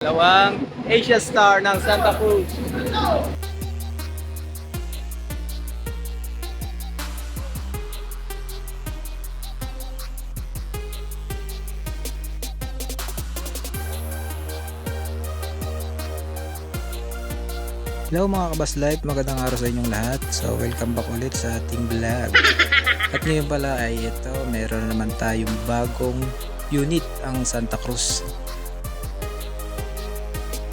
Dalawang Asia Star ng Santa Cruz. Hello mga Kabas Life, magandang araw sa inyong lahat. So welcome back ulit sa ating vlog. At ngayon pala ay ito, meron naman tayong bagong unit ang Santa Cruz.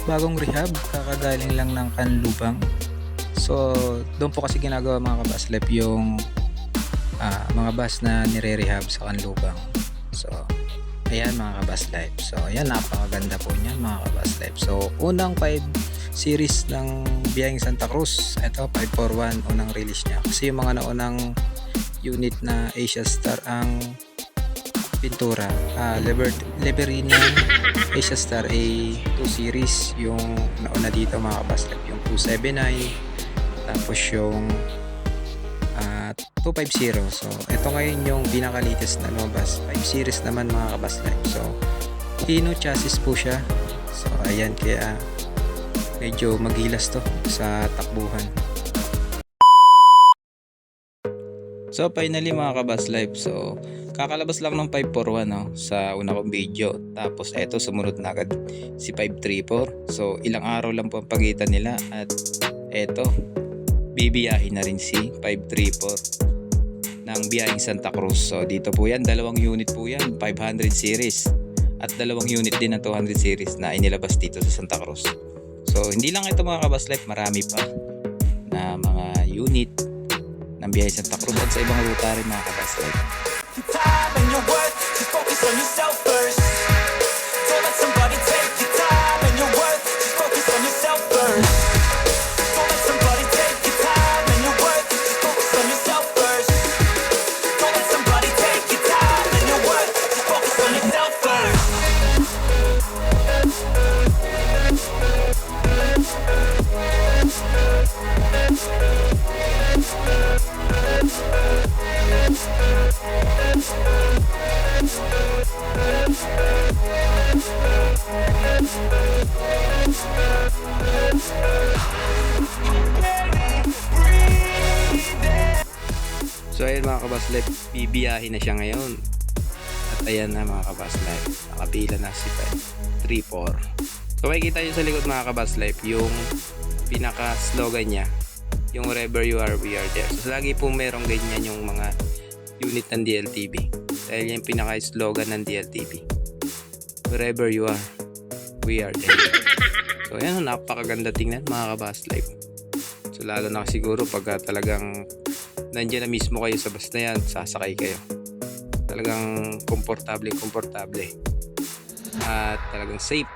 Bagong rehab, kakagaling lang ng Kanlubang. So doon po kasi ginagawa mga Kabas Life yung mga bus na nire-rehab sa Kanlubang. So ayan mga Kabas Life. So ayan, napakaganda po niyan mga Kabas Life. So unang 5 series ng biyaheng Santa Cruz, ito 541 unang release niya, kasi yung mga naunang unit na Asia Star ang pintura, Liberina Asia Star A 2 series yung nauna dito mga Kabas Life, yung 279, tapos yung 250. So ito ngayon yung pinaka latest na lumabas, 5 series naman mga Kabas Life. So Hino chassis po siya. So ayan, kaya medyo magilas to sa takbuhan. So finally mga Kabas Life, so kakalabas lang ng 541 no, sa una kong video. Tapos eto sumunod na agad si 534. So ilang araw lang po ang pagitan nila, at eto bibiyahin na rin si 534 ng biyaheng Santa Cruz. So dito po yan, dalawang unit po yan, 500 series, at dalawang unit din ng 200 series na inilabas dito sa Santa Cruz. So hindi lang ito mga Kabas Life, marami pa na mga unit ng biyaheng Santa Cruz at sa ibang ruta rin mga Kabas Life. So ayan mga Kabas Life, bibiyahin na siya ngayon. At ayan na mga Kabas Life, nakapila na si 534. So makikita nyo sa likod mga Kabas Life yung pinaka slogan niya, yung wherever you are, we are there. So lagi po merong ganyan yung mga unit ng DLTV, dahil yung pinaka slogan ng DLTV, wherever you are, we are there. So ayan, napakaganda tingnan mga Kabas Life. So lalo na siguro pagka talagang nandiyan na mismo kayo sa bus na yan, sasakay kayo, talagang komportable at talagang safe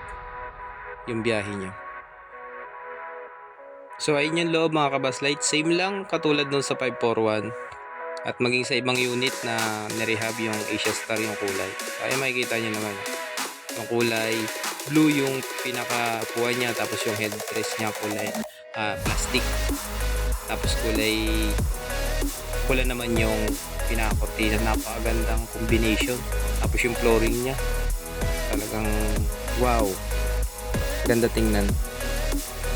yung biyahe nyo. So ayun yung loob mga Kabas Life, same lang katulad nun sa 541 at maging sa ibang unit na nirehab yung Asia Star yung kulay. Kaya makikita nyo naman yung kulay blue yung pinakapuan niya, tapos yung headrest niya kulay plastic, tapos kulay pula naman yung pinakakortina. Napakagandang combination, tapos yung flooring niya talagang wow, ganda tingnan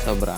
sobra.